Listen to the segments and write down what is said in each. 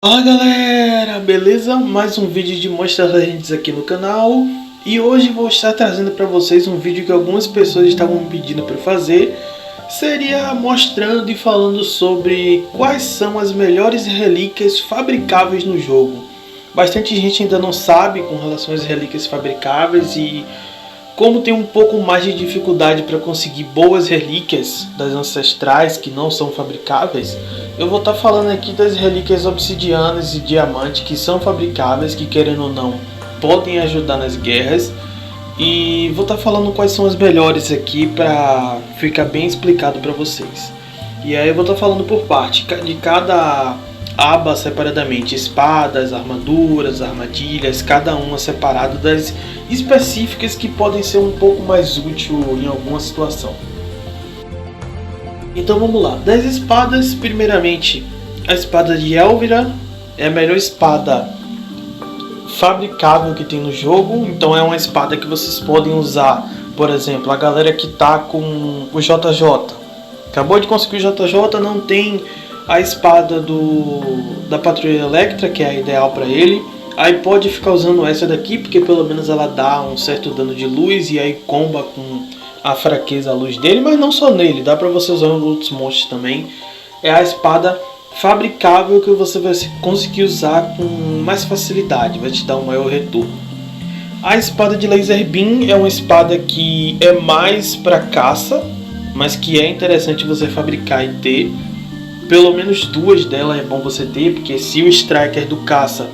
Fala galera, beleza? Mais um vídeo de Monster Legends aqui no canal. E hoje vou estar trazendo para vocês um vídeo que algumas pessoas estavam me pedindo para fazer. Seria mostrando e falando sobre quais são as melhores relíquias fabricáveis no jogo. Bastante gente ainda não sabe com relação às relíquias fabricáveis e como tem um pouco mais de dificuldade para conseguir boas relíquias das ancestrais que não são fabricáveis, eu vou estar falando aqui das relíquias obsidianas e diamante que são fabricáveis, que querendo ou não podem ajudar nas guerras, e vou estar falando quais são as melhores aqui para ficar bem explicado para vocês. E aí eu vou estar falando por parte de cada aba separadamente: espadas, armaduras, armadilhas, cada uma separado das específicas que podem ser um pouco mais útil em alguma situação. Então vamos lá. Das espadas, primeiramente, a espada de Elvira é a melhor espada fabricável que tem no jogo. Então é uma espada que vocês podem usar, por exemplo, a galera que tá com o JJ. Acabou de conseguir o JJ, não tem a espada da Patrulha Electra, que é a ideal para ele. Aí pode ficar usando essa daqui, porque pelo menos ela dá um certo dano de luz e aí comba com a fraqueza, a luz dele, mas não só nele, dá pra você usar em outros monstros também. É a espada fabricável que você vai conseguir usar com mais facilidade, vai te dar um maior retorno. A espada de Laser Beam é uma espada que é mais para caça, mas que é interessante você fabricar e ter. Pelo menos duas delas é bom você ter, porque se o Striker do caça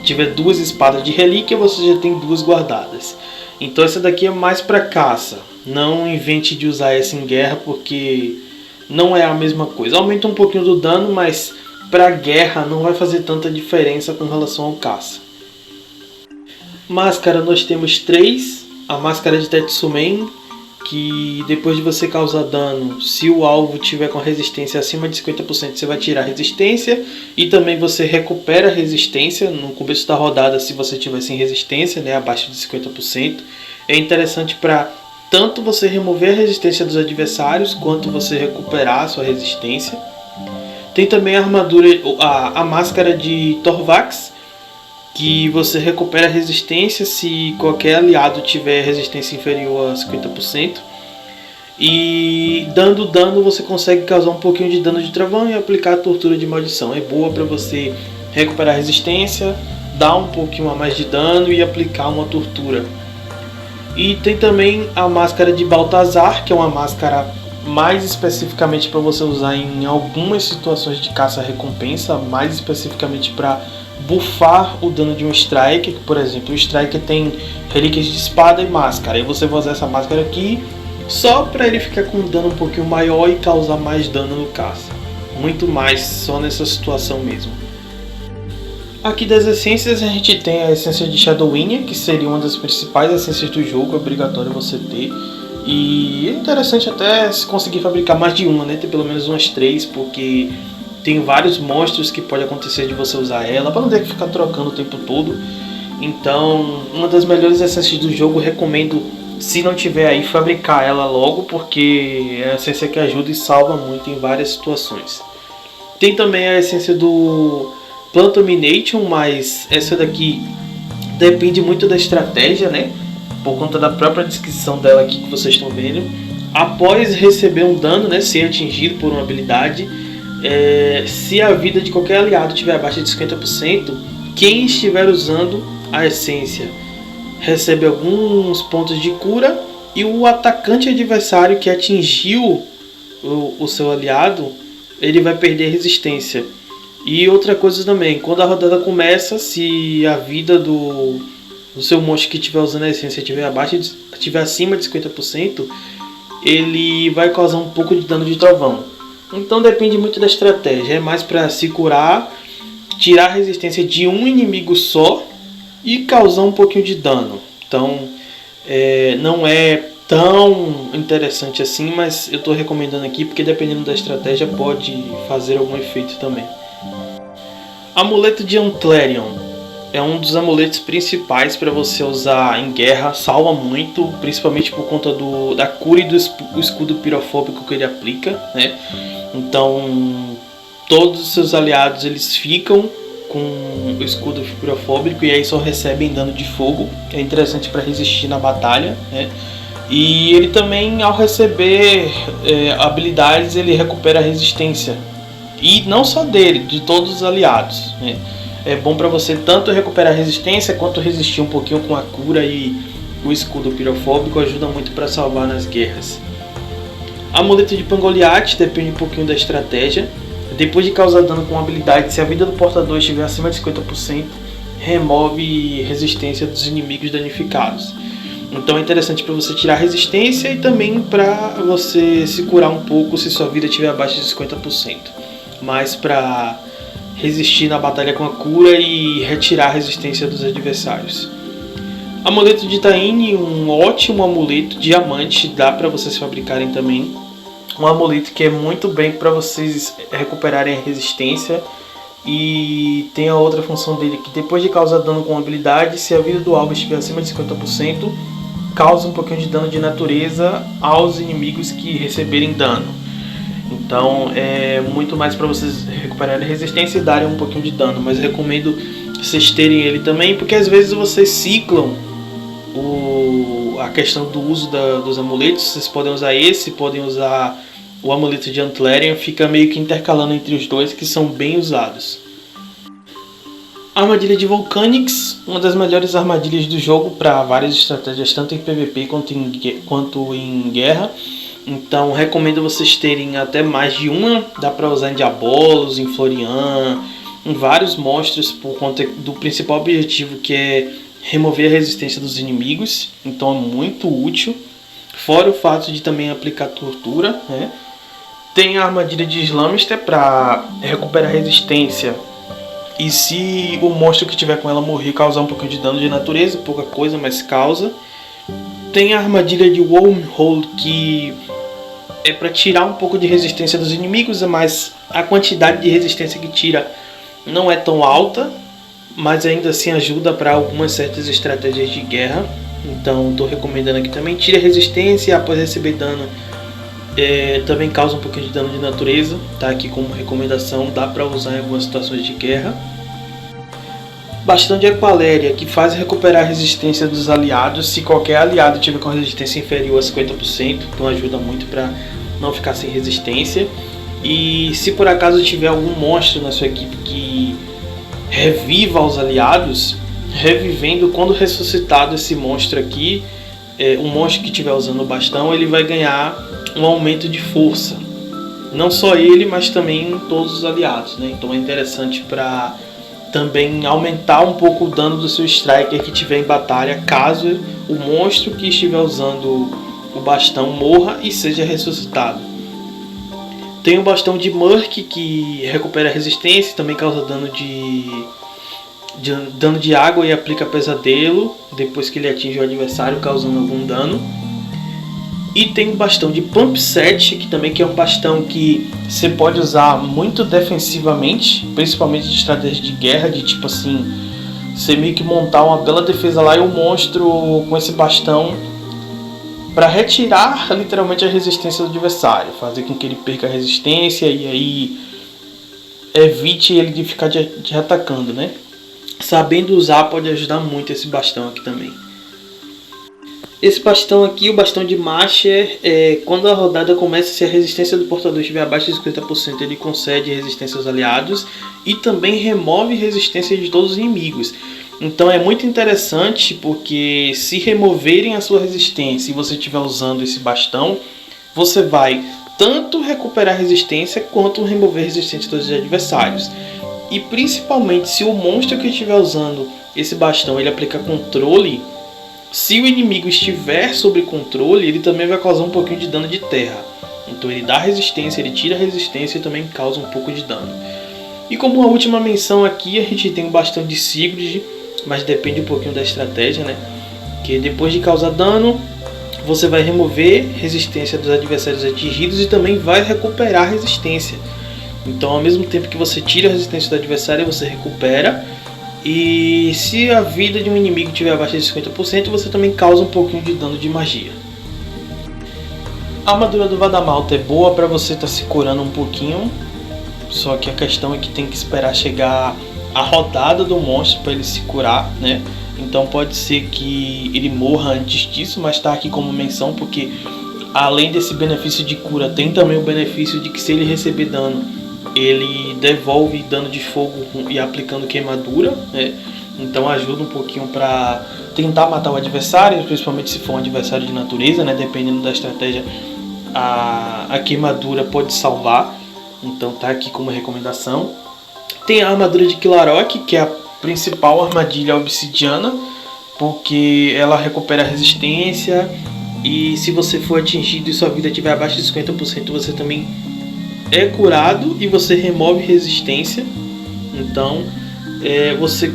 tiver duas espadas de relíquia, você já tem duas guardadas. Então essa daqui é mais para caça. Não invente de usar essa em guerra, porque não é a mesma coisa. Aumenta um pouquinho do dano, mas para guerra não vai fazer tanta diferença com relação ao caça. Máscara nós temos três. A máscara de Tetsumen, que depois de você causar dano, se o alvo tiver com resistência acima de 50%, você vai tirar a resistência. E também você recupera a resistência no começo da rodada se você tiver sem resistência, né, abaixo de 50%. É interessante para tanto você remover a resistência dos adversários, quanto você recuperar a sua resistência. Tem também a armadura, a máscara de Torvax, que você recupera a resistência se qualquer aliado tiver resistência inferior a 50%. E dando dano você consegue causar um pouquinho de dano de travão e aplicar a tortura de maldição. É boa para você recuperar a resistência, dar um pouquinho a mais de dano e aplicar uma tortura. E tem também a máscara de Baltazar, que é uma máscara mais especificamente para você usar em algumas situações de caça-recompensa, mais especificamente para buffar o dano de um Striker. Por exemplo, o Striker tem relíquias de espada e máscara, e você vai usar essa máscara aqui só para ele ficar com um dano um pouquinho maior e causar mais dano no caça. Muito mais só nessa situação mesmo. Aqui das essências a gente tem a essência de Shadowinha, que seria uma das principais essências do jogo, é obrigatório você ter. E é interessante até se conseguir fabricar mais de uma, né? Ter pelo menos umas 3, porque tem vários monstros que pode acontecer de você usar ela, para não ter que ficar trocando o tempo todo. Então, uma das melhores essências do jogo, recomendo, se não tiver aí, fabricar ela logo, porque é a essência que ajuda e salva muito em várias situações. Tem também a essência do Plant Domination, mas essa daqui depende muito da estratégia, né? Por conta da própria descrição dela aqui que vocês estão vendo. Após receber um dano, né, ser atingido por uma habilidade, se a vida de qualquer aliado estiver abaixo de 50%, quem estiver usando a essência recebe alguns pontos de cura, e o atacante adversário que atingiu o seu aliado, ele vai perder resistência. E outra coisa também, quando a rodada começa, se a vida do seu monstro que estiver usando a essência estiver acima de 50%, ele vai causar um pouco de dano de trovão. Então depende muito da estratégia, é mais para se curar, tirar a resistência de um inimigo só e causar um pouquinho de dano. Então não é tão interessante assim, mas eu estou recomendando aqui porque dependendo da estratégia pode fazer algum efeito também. Amuleto de Antlerion é um dos amuletos principais para você usar em guerra, salva muito, principalmente por conta da cura e do escudo pirofóbico que ele aplica, né? Então todos os seus aliados eles ficam com o escudo pirofóbico e aí só recebem dano de fogo. É interessante para resistir na batalha, né? E ele também, ao receber habilidades, ele recupera a resistência. E não só dele, de todos os aliados, né? É bom para você tanto recuperar a resistência quanto resistir um pouquinho com a cura, e o escudo pirofóbico ajuda muito para salvar nas guerras. Amuleto de Pangoliath depende um pouquinho da estratégia. Depois de causar dano com habilidade, se a vida do portador estiver acima de 50%, remove resistência dos inimigos danificados. Então é interessante para você tirar resistência e também para você se curar um pouco se sua vida estiver abaixo de 50%. Mas para resistir na batalha com a cura e retirar a resistência dos adversários. Amuleto de Taine, um ótimo amuleto diamante, dá para vocês fabricarem também. Um amuleto que é muito bem para vocês recuperarem a resistência. E tem a outra função dele, que depois de causar dano com habilidade, se a vida do alvo estiver acima de 50%, causa um pouquinho de dano de natureza aos inimigos que receberem dano. Então é muito mais para vocês recuperarem a resistência e darem um pouquinho de dano. Mas eu recomendo vocês terem ele também, porque às vezes vocês ciclam a questão do uso dos amuletos. Vocês podem usar esse, podem usar o amuleto de Antlerian, fica meio que intercalando entre os dois, que são bem usados. Armadilha de Volcanix, uma das melhores armadilhas do jogo para várias estratégias, tanto em PVP quanto em guerra. Então recomendo vocês terem até mais de uma. Dá para usar em Diabolos, em Florian, em vários monstros, por conta do principal objetivo, que é remover a resistência dos inimigos. Então é muito útil. Fora o fato de também aplicar tortura, né? Tem a armadilha de Slamister para recuperar resistência. E se o monstro que tiver com ela morrer, causar um pouquinho de dano de natureza, pouca coisa, mas causa. Tem a armadilha de Wormhole, que é para tirar um pouco de resistência dos inimigos, mas a quantidade de resistência que tira não é tão alta, mas ainda assim ajuda para algumas certas estratégias de guerra. Então estou recomendando aqui também. Tira resistência após receber dano. Também causa um pouquinho de dano de natureza. Tá aqui como recomendação. Dá para usar em algumas situações de guerra. Bastão de Aqualéria, que faz recuperar a resistência dos aliados se qualquer aliado tiver com resistência inferior a 50%. Então ajuda muito para não ficar sem resistência. E se por acaso tiver algum monstro na sua equipe que reviva os aliados, revivendo, quando ressuscitado esse monstro aqui, um monstro que estiver usando o bastão, ele vai ganhar um aumento de força. Não só ele, mas também todos os aliados, né? Então é interessante para também aumentar um pouco o dano do seu striker que estiver em batalha, caso o monstro que estiver usando o bastão morra e seja ressuscitado. Tem o bastão de Murk, que recupera resistência e também causa dano de água e aplica pesadelo depois que ele atinge o adversário, causando algum dano. E tem o bastão de Pump Set, que também é um bastão que você pode usar muito defensivamente, principalmente de estratégia de guerra, de tipo assim, você meio que montar uma bela defesa lá e o monstro com esse bastão para retirar literalmente a resistência do adversário, fazer com que ele perca a resistência e aí evite ele de ficar te atacando, né? Sabendo usar pode ajudar muito esse bastão aqui também. Esse bastão aqui, o bastão de Masher, quando a rodada começa, se a resistência do portador estiver abaixo de 50%, ele concede resistência aos aliados e também remove resistência de todos os inimigos. Então é muito interessante, porque se removerem a sua resistência e você estiver usando esse bastão, você vai tanto recuperar resistência quanto remover resistência dos adversários. E principalmente se o monstro que estiver usando esse bastão ele aplica controle, se o inimigo estiver sob controle, ele também vai causar um pouquinho de dano de terra. Então ele dá resistência, ele tira resistência e também causa um pouco de dano. E como uma última menção aqui, a gente tem o bastão de Sigurd, mas depende um pouquinho da estratégia, né? Que depois de causar dano, você vai remover resistência dos adversários atingidos e também vai recuperar resistência. Então ao mesmo tempo que você tira a resistência do adversário, você recupera. E se a vida de um inimigo estiver abaixo de 50%, você também causa um pouquinho de dano de magia. A armadura do Vadamalta é boa para você estar se curando um pouquinho. Só que a questão é que tem que esperar chegar a rodada do monstro para ele se curar, né? Então pode ser que ele morra antes disso, mas está aqui como menção porque além desse benefício de cura, tem também o benefício de que se ele receber dano, ele devolve dano de fogo e aplicando queimadura, né? Então ajuda um pouquinho para tentar matar o adversário, principalmente se for um adversário de natureza, né? Dependendo da estratégia, a queimadura pode salvar. Então tá aqui como recomendação. Tem a armadura de Kilarok, que é a principal armadilha obsidiana, porque ela recupera a resistência, e se você for atingido e sua vida estiver abaixo de 50%, você também é curado e você remove resistência. Então você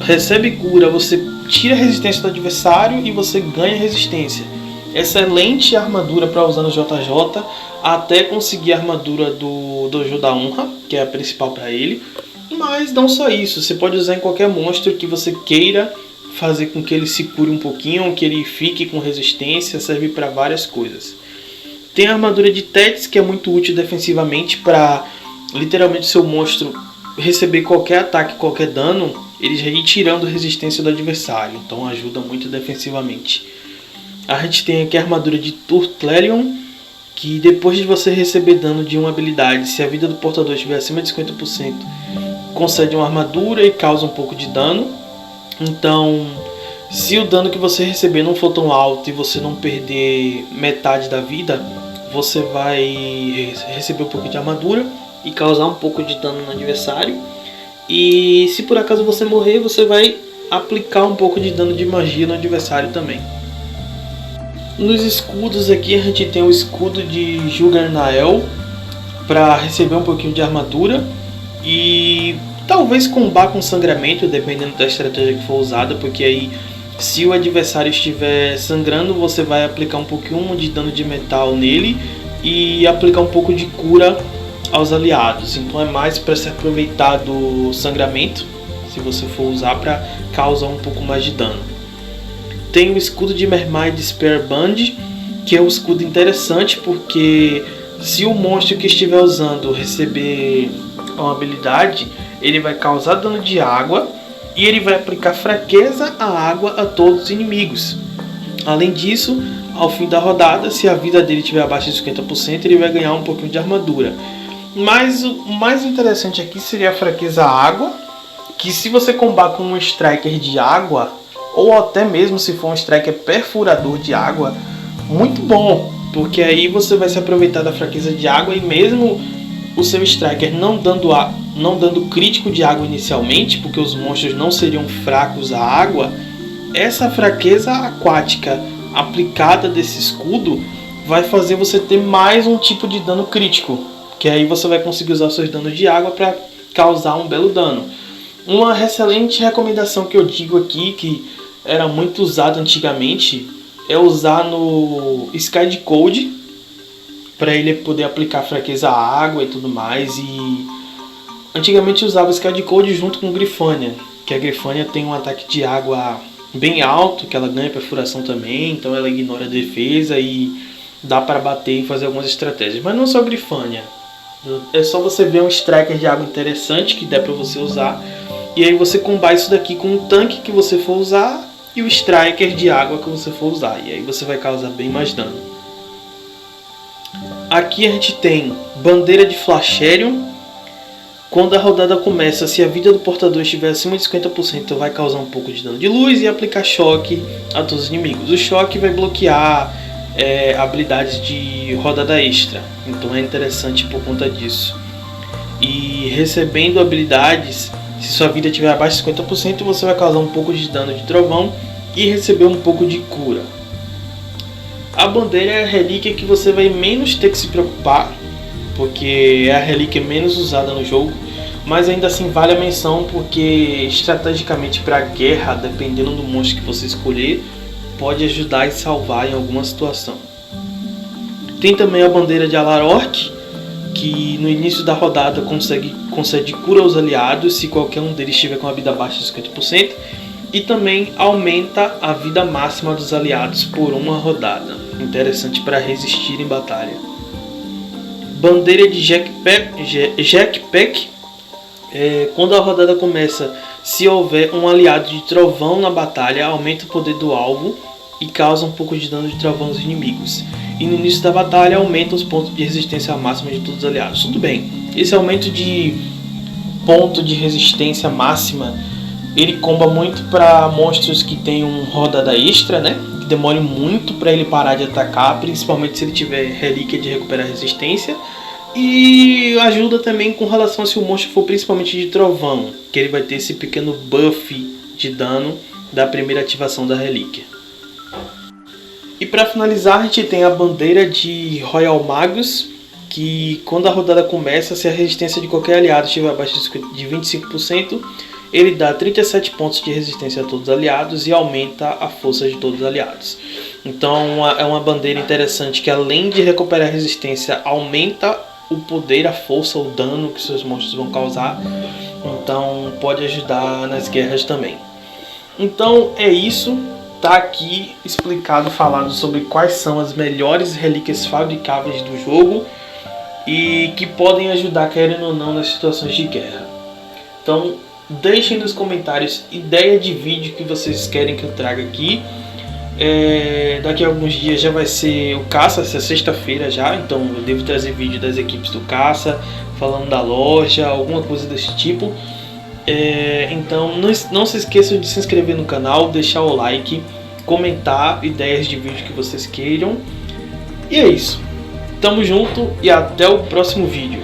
recebe cura, você tira a resistência do adversário e você ganha resistência. Excelente armadura para usar no JJ, até conseguir a armadura do Dojo da Honra, que é a principal para ele. Mas não só isso, você pode usar em qualquer monstro que você queira fazer com que ele se cure um pouquinho, que ele fique com resistência, serve para várias coisas. Tem a armadura de Tétis, que é muito útil defensivamente para literalmente seu monstro receber qualquer ataque, qualquer dano, ele já ir tirando resistência do adversário, então ajuda muito defensivamente. A gente tem aqui a armadura de Turtlerion, que depois de você receber dano de uma habilidade, se a vida do portador estiver acima de 50%, concede uma armadura e causa um pouco de dano. Então, se o dano que você receber não for tão alto e você não perder metade da vida, você vai receber um pouco de armadura e causar um pouco de dano no adversário. E se por acaso você morrer, você vai aplicar um pouco de dano de magia no adversário também. Nos escudos aqui a gente tem o escudo de Juggernael para receber um pouquinho de armadura e talvez combar com sangramento, dependendo da estratégia que for usada, porque aí se o adversário estiver sangrando, você vai aplicar um pouquinho de dano de metal nele e aplicar um pouco de cura aos aliados. Então é mais para se aproveitar do sangramento, se você for usar, para causar um pouco mais de dano. Tem o escudo de Mermaid Spear Band, que é um escudo interessante porque se o monstro que estiver usando receber uma habilidade, ele vai causar dano de água e ele vai aplicar fraqueza à água a todos os inimigos. Além disso, ao fim da rodada, se a vida dele estiver abaixo de 50%, ele vai ganhar um pouquinho de armadura. Mas o mais interessante aqui seria a fraqueza à água, que se você combar com um striker de água, ou até mesmo se for um striker perfurador de água, muito bom, porque aí você vai se aproveitar da fraqueza de água e mesmo o seu striker não dando crítico de água inicialmente, porque os monstros não seriam fracos à água, essa fraqueza aquática aplicada desse escudo vai fazer você ter mais um tipo de dano crítico, que aí você vai conseguir usar seus danos de água para causar um belo dano. Uma excelente recomendação que eu digo aqui, que era muito usado antigamente, é usar no Sky Code para ele poder aplicar fraqueza à água e tudo mais. E antigamente usava Sky Code junto com Grifânia, que a Grifânia tem um ataque de água bem alto, que ela ganha perfuração também, então ela ignora a defesa e dá para bater e fazer algumas estratégias. Mas não só Grifânia, é só você ver um striker de água interessante que dá para você usar, e aí você combar isso daqui com o tanque que você for usar e o striker de água que você for usar, e aí você vai causar bem mais dano. Aqui a gente tem Bandeira de Flasherion. Quando a rodada começa, se a vida do portador estiver acima de 50%, vai causar um pouco de dano de luz e aplicar choque a todos os inimigos. O choque vai bloquear habilidades de rodada extra, então é interessante por conta disso. E recebendo habilidades, se sua vida estiver abaixo de 50%, você vai causar um pouco de dano de trovão e receber um pouco de cura. A bandeira é a relíquia que você vai menos ter que se preocupar, porque é a relíquia menos usada no jogo, mas ainda assim vale a menção, porque estrategicamente para a guerra, dependendo do monstro que você escolher, pode ajudar e salvar em alguma situação. Tem também a bandeira de Alarorc, que no início da rodada concede cura aos aliados se qualquer um deles estiver com a vida abaixo de 50%, e também aumenta a vida máxima dos aliados por uma rodada, interessante para resistir em batalha. Bandeira de Jackpack, Quando a rodada começa, se houver um aliado de trovão na batalha, aumenta o poder do alvo e causa um pouco de dano de trovão aos inimigos. E no início da batalha aumenta os pontos de resistência máxima de todos os aliados. Tudo bem, esse aumento de ponto de resistência máxima, ele comba muito para monstros que tem um rodada extra, né? Que demore muito para ele parar de atacar, principalmente se ele tiver relíquia de recuperar resistência. E ajuda também com relação a se o monstro for principalmente de trovão, que ele vai ter esse pequeno buff de dano da primeira ativação da relíquia. E para finalizar, a gente tem a bandeira de Royal Magus, que quando a rodada começa, se a resistência de qualquer aliado estiver abaixo de 25%, ele dá 37 pontos de resistência a todos os aliados e aumenta a força de todos os aliados. Então é uma bandeira interessante que, além de recuperar a resistência, aumenta o poder, a força, o dano que seus monstros vão causar. Então pode ajudar nas guerras também. Então é isso. Tá aqui explicado, falado sobre quais são as melhores relíquias fabricáveis do jogo e que podem ajudar, querendo ou não, nas situações de guerra. Então deixem nos comentários ideia de vídeo que vocês querem que eu traga aqui. Daqui a alguns dias já vai ser o caça, essa sexta-feira já, então eu devo trazer vídeo das equipes do caça, falando da loja, alguma coisa desse tipo. Então não se esqueçam de se inscrever no canal, deixar o like, comentar ideias de vídeo que vocês queiram. E é isso, tamo junto e até o próximo vídeo.